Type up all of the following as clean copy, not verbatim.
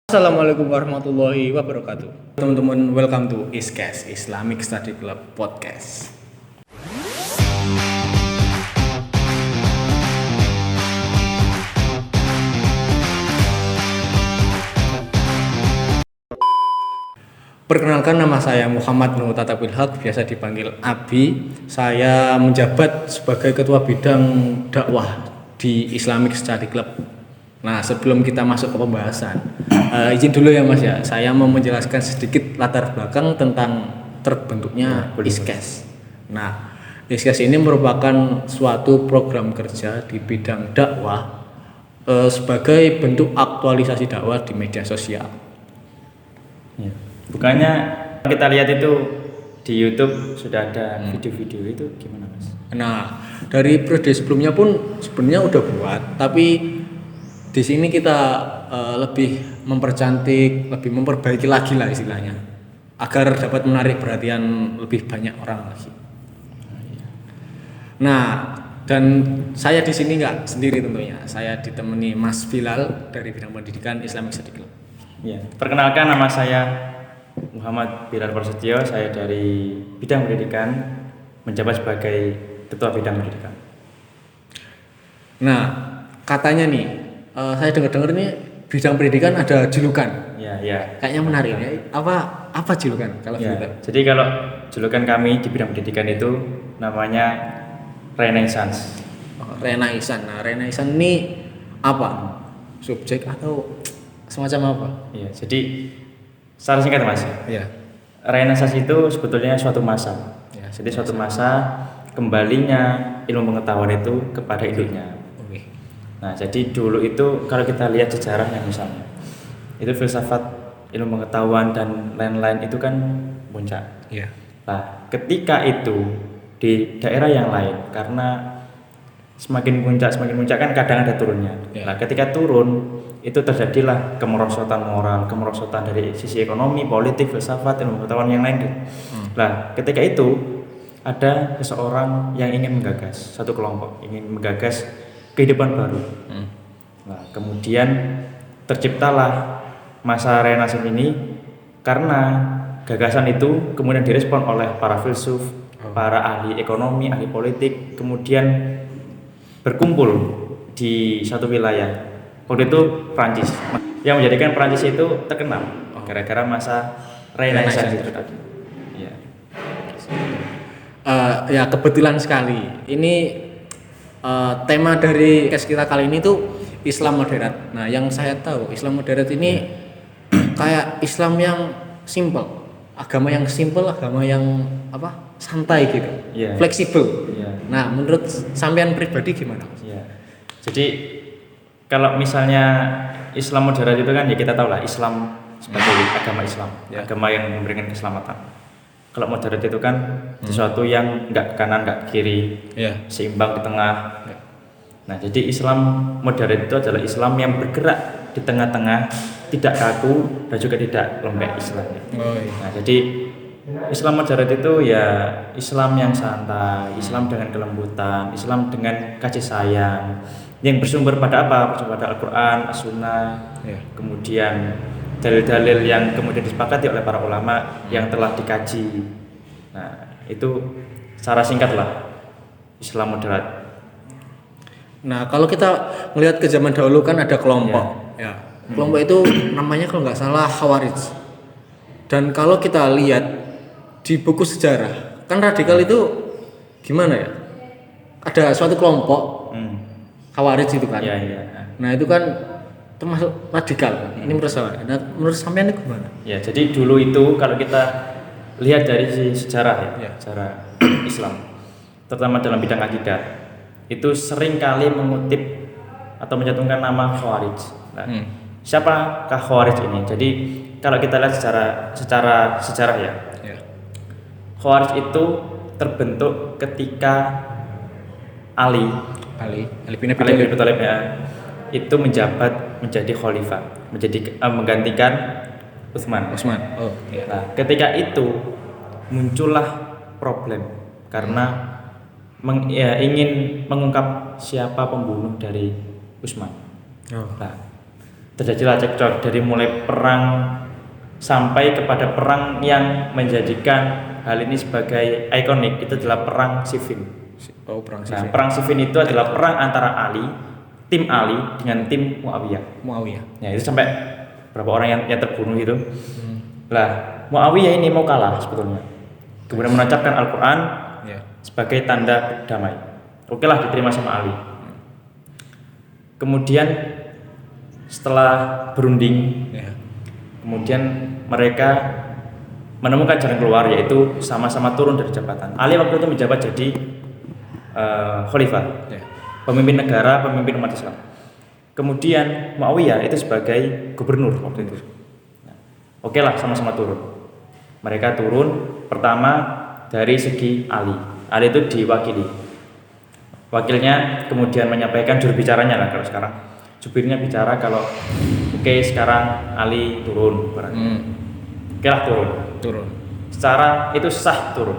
Assalamualaikum warahmatullahi wabarakatuh. Teman-teman, welcome to ISCAS, Islamic Study Club Podcast. Perkenalkan, nama saya Muhammad Nur Tatabil Haq, biasa dipanggil Abi. Saya menjabat sebagai ketua bidang dakwah di Islamic Study Club. Nah, sebelum kita masuk ke pembahasan, izin dulu ya Mas ya, saya mau menjelaskan sedikit latar belakang tentang terbentuknya ISCAS. Nah, ISCAS ini merupakan suatu program kerja di bidang dakwah sebagai bentuk aktualisasi dakwah di media sosial. Ya. Bukannya kita lihat itu di YouTube sudah ada video-video itu gimana Mas? Nah, dari periode sebelumnya pun sebenarnya udah buat, tapi di sini kita lebih mempercantik, lebih memperbaiki lagi lah istilahnya, agar dapat menarik perhatian lebih banyak orang lagi. Nah, dan saya di sini nggak sendiri tentunya, saya ditemani Mas Bilal dari bidang pendidikan Islamic Study Club. Ya, perkenalkan nama saya Muhammad Bilal Prasetyo, saya dari bidang pendidikan, menjabat sebagai ketua bidang pendidikan. Nah, katanya nih, saya dengar-dengar nih bidang pendidikan ada julukan. Ya. Kayaknya menarik ya. Apa julukan kalau Ya. gitu? Jadi kalau julukan kami di bidang pendidikan itu namanya Renaissance. Renaissance. Nah, Renaissance ini apa? Subjek atau semacam apa? Ya, jadi secara singkat Mas. Ya. Renaissance itu sebetulnya suatu masa. Ya, Jadi suatu masa kembalinya ilmu pengetahuan itu kepada induknya. Oke. Nah, jadi dulu itu kalau kita lihat sejarahnya misalnya, itu filsafat, ilmu pengetahuan dan lain-lain itu kan puncak. Ya. Nah, ketika itu di daerah yang lain, karena semakin puncak kan kadang ada turunnya. Ya. Nah, ketika turun itu terjadilah kemerosotan moral, kemerosotan dari sisi ekonomi, politik, filsafat, ilmu pengetahuan yang lain. Nah, ketika itu ada seseorang yang ingin menggagas, satu kelompok ingin menggagas kehidupan baru. Nah, kemudian terciptalah masa Renaissance ini karena gagasan itu kemudian direspon oleh para filsuf, para ahli ekonomi, ahli politik, kemudian berkumpul di satu wilayah. Waktu itu Prancis, yang menjadikan Prancis itu terkenal gara-gara masa Renaissance itu tadi. Ya. Ya, kebetulan sekali. Ini tema dari kes kita kali ini tuh Islam moderat. Nah, yang saya tahu Islam moderat ini kayak Islam yang simple, agama yang simple, agama yang santai gitu, fleksibel. Nah, menurut sampean pribadi gimana? Jadi kalau misalnya Islam moderat itu kan ya kita tahu lah Islam sebagai agama Islam, agama yang memberikan keselamatan. Kalau moderat itu kan sesuatu yang nggak kanan nggak kiri, seimbang di tengah. Nah, jadi Islam moderat itu adalah Islam yang bergerak di tengah-tengah, tidak kaku dan juga tidak lembek istilahnya. Nah, jadi Islam moderat itu ya Islam yang santai, Islam dengan kelembutan, Islam dengan kasih sayang, yang bersumber pada apa? Bersumber pada Al-Quran, As-Sunnah, kemudian dalil-dalil yang kemudian disepakati oleh para ulama yang telah dikaji. Nah, itu secara singkat lah Islam moderat. Nah, kalau kita melihat ke zaman dahulu kan ada kelompok. Kelompok itu namanya kalau nggak salah Khawarij. Dan kalau kita lihat di buku sejarah, kan radikal itu gimana ya? Ada suatu kelompok Khawarij itu kan. Nah, itu kan termasuk radikal. Ini menurut saya. Nah, menurut sampean itu gimana? Ya, jadi dulu itu kalau kita lihat dari sejarah sejarah Islam, terutama dalam bidang akidah, itu sering kali mengutip atau mencantumkan nama Khawarij. Nah, siapakah Khawarij ini? Jadi kalau kita lihat secara sejarah ya, Khawarij itu terbentuk ketika Ali bin Abi Thalib itu menjabat menjadi khalifah, menggantikan Utsman. Nah, ketika itu muncullah problem karena ingin mengungkap siapa pembunuh dari Utsman. Nah, terjadilah cekcok dari mulai perang sampai kepada perang yang menjadikan hal ini sebagai ikonik. Itu adalah perang Siffin. Perang Nah, perang Siffin itu adalah perang antara tim Ali dengan tim Muawiyah. Ya, itu sampai berapa orang yang terbunuh itu. Lah, Muawiyah ini mau kalah sebetulnya. Kemudian menancapkan Al-Quran sebagai tanda damai. Oke lah, diterima sama Ali. Kemudian setelah berunding, kemudian mereka menemukan jalan keluar, yaitu sama-sama turun dari jabatan. Ali waktu itu menjabat jadi khalifah, pemimpin negara, pemimpin umat Islam. Kemudian Muawiyah itu sebagai gubernur waktu itu. Oke lah, sama-sama turun. Mereka turun pertama dari segi Ali. Ali itu diwakili. Wakilnya kemudian menyampaikan, juru bicaranya lah kalau sekarang. Jubirnya bicara kalau oke, sekarang Ali turun. Oke lah, turun. Secara itu sah turun.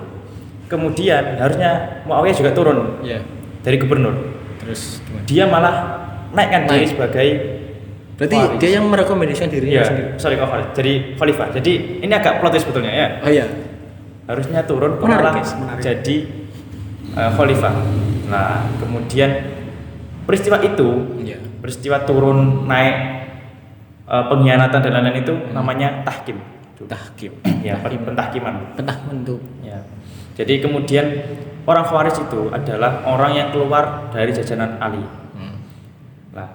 Kemudian harusnya Muawiyah juga turun dari gubernur. Terus gimana? Dia malah naikkan diri sebagai berarti dia yang merekomendasikan dirinya sendiri. Jadi khalifah. Jadi ini agak plot twist sebetulnya ya. Oh iya. Harusnya turun malah jadi khalifah. Nah, kemudian peristiwa itu, peristiwa turun naik pengkhianatan dan lain-lain itu namanya tahkim. Ya, pentahkiman tuh. Ya. Jadi kemudian orang Khawarij itu adalah orang yang keluar dari jajanan Ali. Nah,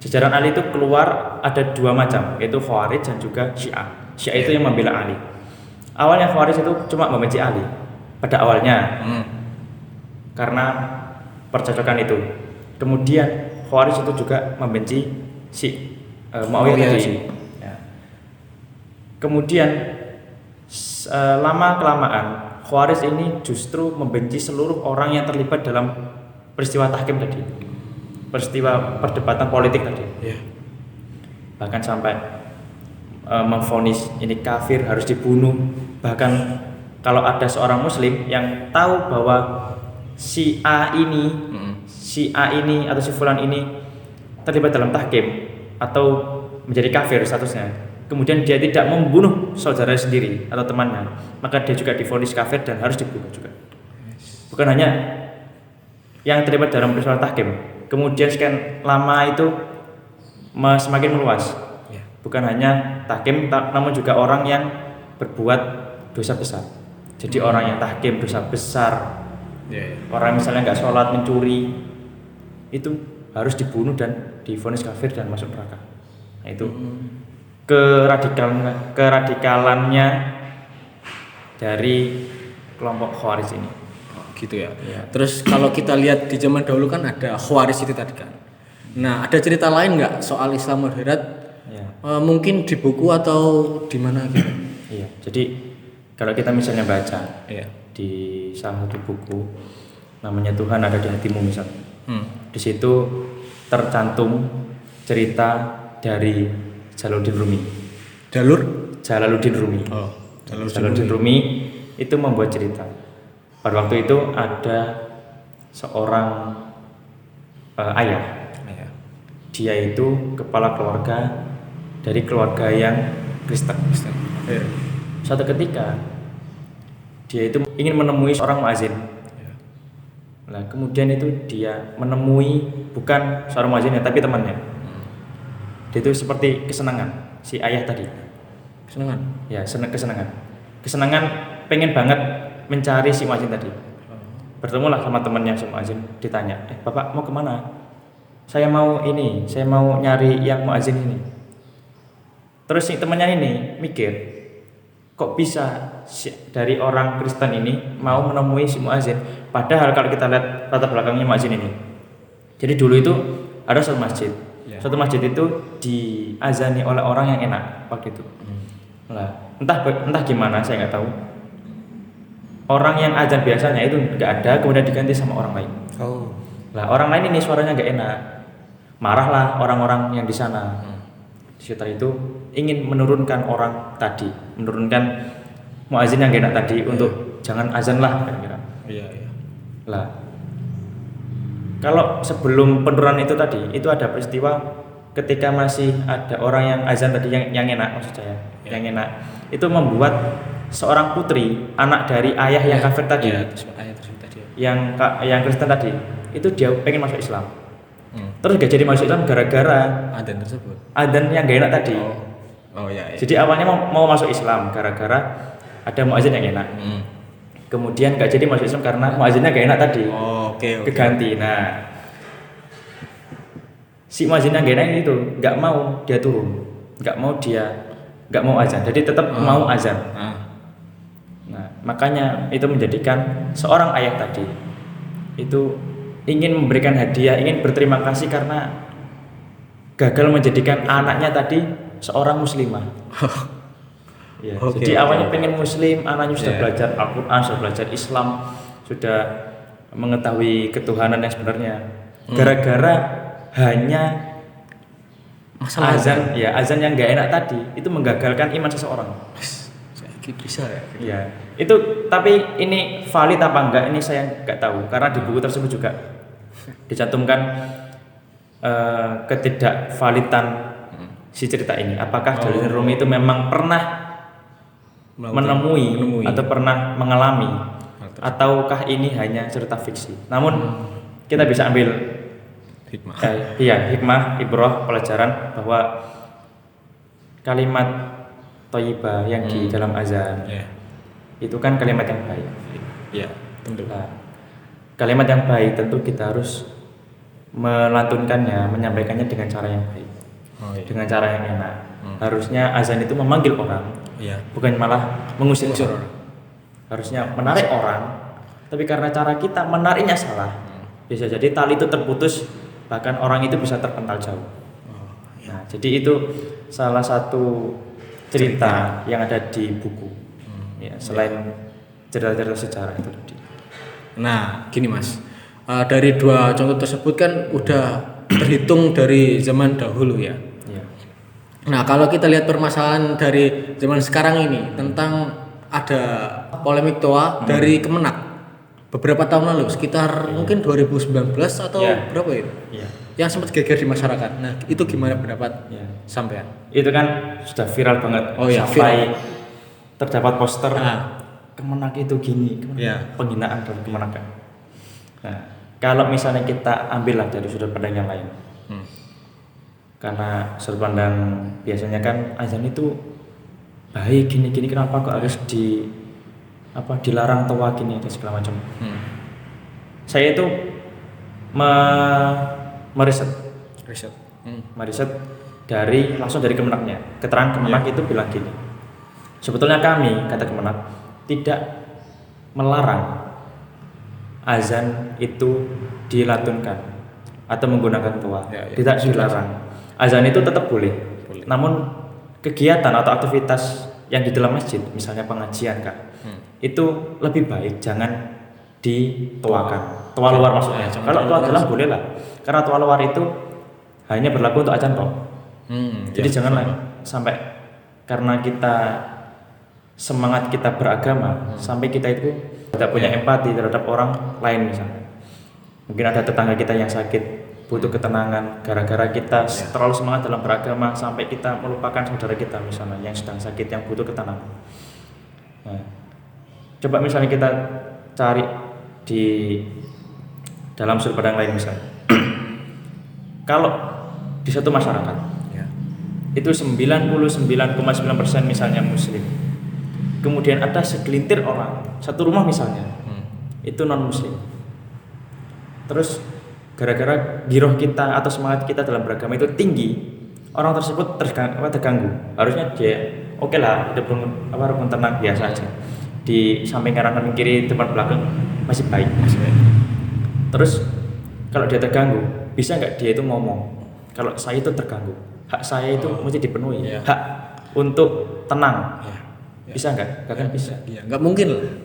jajaran Ali itu keluar ada dua macam, yaitu Khawarij dan juga Syiah. Syiah itu yang membela Ali. Awalnya Khawarij itu cuma membenci Ali pada awalnya, karena percocokan itu. Kemudian Khawarij itu juga membenci Muawiyah tadi. Ya. Kemudian lama kelamaan Khawarij ini justru membenci seluruh orang yang terlibat dalam peristiwa tahkim tadi, peristiwa perdebatan politik tadi. Bahkan sampai memvonis ini kafir, harus dibunuh. Bahkan kalau ada seorang muslim yang tahu bahwa si A ini atau si fulan ini terlibat dalam tahkim atau menjadi kafir statusnya, kemudian dia tidak membunuh saudara sendiri atau temannya, maka dia juga divonis kafir dan harus dibunuh juga. Bukan hanya yang terlibat dalam peristiwa tahkim, kemudian sekian lama itu semakin meluas. Bukan hanya tahkim, namun juga orang yang berbuat dosa besar. Jadi orang yang tahkim dosa besar, orang misalnya nggak sholat, mencuri, itu harus dibunuh dan divonis kafir dan masuk neraka. Nah, itu keradikalannya dari kelompok Khawarij ini. Gitu ya. Terus kalau kita lihat di zaman dahulu kan ada Khawarij itu tadi kan. Nah, ada cerita lain nggak soal Islam moderat? Mungkin di buku atau di mana gitu? Jadi kalau kita misalnya baca di salah satu buku namanya Tuhan Ada di Hatimu misalnya, di situ tercantum cerita dari Jalaluddin Rumi. Jalaluddin Rumi. Jalaluddin Rumi itu membuat cerita. Pada waktu itu ada seorang ayah. Dia itu kepala keluarga dari keluarga yang Kristen. Suatu ketika dia itu ingin menemui seorang muazin. Nah, kemudian itu dia menemui bukan seorang muazin tapi temannya. Dia itu seperti kesenangan si ayah tadi. Kesenangan pengen banget mencari si muazin tadi. Bertemulah sama temannya si muazin, ditanya, "Bapak mau kemana?" Saya mau nyari yang muazin ini. Terus si temannya ini mikir, kok bisa dari orang Kristen ini mau menemui si muazin? Padahal kalau kita lihat latar belakangnya muazin ini, jadi dulu itu ada suatu masjid. Suatu masjid itu diazani oleh orang yang enak waktu itu. Lah, entah gimana saya nggak tahu. Orang yang azan biasanya itu nggak ada, kemudian diganti sama orang lain. Lah, orang lain ini suaranya nggak enak, marahlah orang-orang yang di sana. Setelah itu ingin menurunkan orang tadi, menurunkan muazin yang enak tadi untuk jangan azan lah kira-kira. Lah, kalau sebelum penurunan itu tadi, itu ada peristiwa ketika masih ada orang yang azan tadi yang enak maksud saya, yang enak itu membuat seorang putri anak dari ayah yang kafir tadi, ayah tersebut tadi. yang Kristen tadi, itu dia pengen masuk Islam. Terus gak jadi masuk Islam gara-gara Adzan tersebut. adzan yang gak enak tadi. Iya. Jadi awalnya mau masuk Islam gara-gara ada muadzin yang enak. Kemudian gak jadi masuk Islam karena muadzinnya gak enak tadi. Oke. Keganti. Nah, si muadzin yang gak enak itu gak mau dia turun, gak mau azan. Jadi tetap mau azan. Nah, makanya itu menjadikan seorang ayah tadi itu ingin memberikan hadiah, ingin berterima kasih karena gagal menjadikan anaknya tadi seorang muslimah. Ya, jadi awalnya pengen muslim, anaknya sudah belajar Al-Quran, sudah belajar Islam, sudah mengetahui ketuhanan yang sebenarnya. Gara-gara hanya masalah azan yang gak enak tadi itu menggagalkan iman seseorang. Bisa ya? Ya, itu tapi ini valid apa enggak ini saya nggak tahu karena di buku tersebut juga dicantumkan ketidakvalidan si cerita ini. Apakah Jalaluddin Rumi itu memang pernah menemui atau pernah mengalami ataukah ini hanya cerita fiksi? Namun kita bisa ambil hikmah. Hikmah, ibrah, pelajaran bahwa kalimat thayyibah yang di dalam azan itu kan kalimat yang baik. Tentu. Nah, kalimat yang baik tentu kita harus melantunkannya, menyampaikannya dengan cara yang baik, dengan cara yang enak. Harusnya azan itu memanggil orang, bukan malah mengusir orang. Harusnya menarik orang, tapi karena cara kita menariknya salah, bisa jadi tali itu terputus, bahkan orang itu bisa terpental jauh. Nah, jadi itu salah satu cerita yang ada di buku. Selain cerita-cerita sejarah itu tadi. Nah, gini Mas, dari dua contoh tersebut kan udah terhitung dari zaman dahulu ya. Nah, kalau kita lihat permasalahan dari zaman sekarang ini tentang ada polemik toa dari Kemenak beberapa tahun lalu, sekitar mungkin 2019 atau berapa itu? Yang sempat geger di masyarakat. Nah, itu gimana pendapat sampean? Itu kan sudah viral banget. Sampai terdapat poster Kemenak itu gini, penghinaan dari Kemenak. Nah, kalau misalnya kita ambillah dari sudut pandang yang lain. Karena sudut pandang biasanya kan azan itu baik gini-gini, kenapa kok harus dilarang toa gini dan segala macam. Saya itu meriset langsung dari Kemenaknya. Keterangan Kemenak itu bilang gini, sebetulnya kami, kata Kemenak, tidak melarang azan itu dilantunkan atau menggunakan toa, tidak dilarang. Azan itu tetap boleh. Namun kegiatan atau aktivitas yang di dalam masjid, misalnya pengajian itu lebih baik jangan ditoakan. Toa luar maksudnya. Kalau toa dalam boleh lah. Karena toa luar itu hanya berlaku untuk azan toh. Jadi janganlah sampai karena kita semangat kita beragama sampai kita itu tidak punya empati terhadap orang lain misalnya. Mungkin ada tetangga kita yang sakit butuh ketenangan gara-gara kita terlalu semangat dalam beragama sampai kita melupakan saudara kita misalnya yang sedang sakit yang butuh ketenangan. Nah, coba misalnya kita cari di dalam sudut pandang lain misalnya. Kalau di satu masyarakat itu 99,9% misalnya muslim, kemudian ada segelintir orang, satu rumah misalnya itu non muslim, terus gara-gara giroh kita atau semangat kita dalam beragama itu tinggi, orang tersebut terganggu. Harusnya dia oke lah, hidup rukun tenang biasa aja, di samping kanan kiri depan belakang masih baik. Terus kalau dia terganggu, bisa nggak dia itu ngomong kalau saya itu terganggu, hak saya itu mesti dipenuhi, hak untuk tenang, bisa nggak? Nggak akan bisa. Nggak mungkin lah.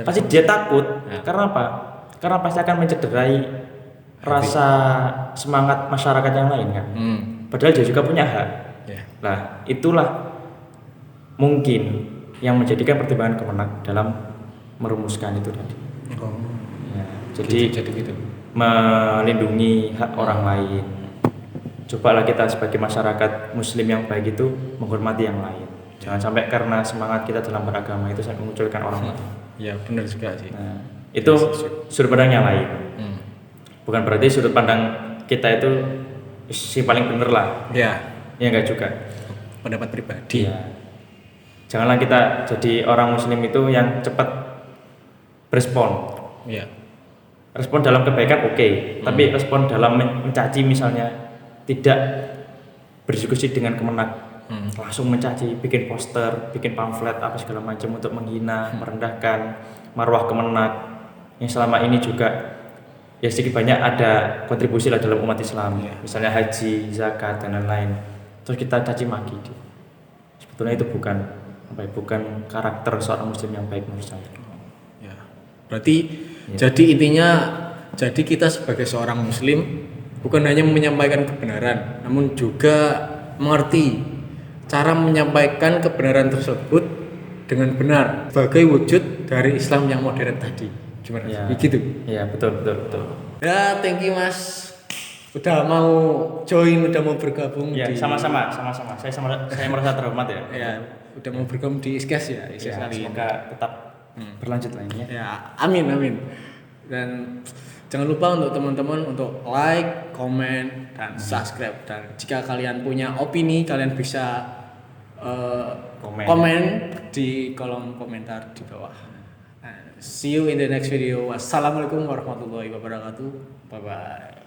Pasti dia takut. Karena apa? Karena pasti akan mencederai rasa semangat masyarakat yang lain kan. Padahal dia juga punya hak. Nah, itulah mungkin yang menjadikan pertimbangan Kemenak dalam merumuskan itu tadi. Jadi gitu. Melindungi hak orang lain. cobalah kita sebagai masyarakat muslim yang baik itu menghormati yang lain. Jangan sampai karena semangat kita dalam beragama itu sampai memunculkan orang lain. Ya benar juga sih. Nah, itu sudut pandang yang lain. Bukan berarti sudut pandang kita itu si paling bener lah. Ya. Ya enggak juga. Pendapat pribadi. Ya. Janganlah kita jadi orang muslim itu yang cepat berespon. Ya. Respon dalam kebaikan oke, tapi respon dalam mencaci misalnya tidak berdiskusi dengan kemenak, langsung mencaci, bikin poster, bikin pamflet apa segala macam untuk menghina, merendahkan marwah kemenak yang selama ini juga ya sedikit banyak ada kontribusi lah dalam umat Islam, misalnya haji, zakat dan lain-lain. Terus kita caci maki, sebetulnya itu bukan karakter seorang muslim yang baik menurut saya. Ya. Berarti jadi intinya, jadi kita sebagai seorang muslim bukan hanya menyampaikan kebenaran, namun juga mengerti cara menyampaikan kebenaran tersebut dengan benar sebagai wujud dari Islam yang modern tadi. Gimana? Ya. Begitu. Ya, betul. Ya, thank you Mas. Udah mau join, udah mau bergabung ya, di sama-sama. Saya merasa terhormat ya. Ya, udah mau bergabung di Iskas ya. Semoga tetap berlanjut lainnya. Ya, amin. Dan jangan lupa untuk teman-teman untuk like, komen, dan subscribe. Dan jika kalian punya opini, kalian bisa komen di kolom komentar di bawah. See you in the next video. Wassalamualaikum warahmatullahi wabarakatuh. Bye bye.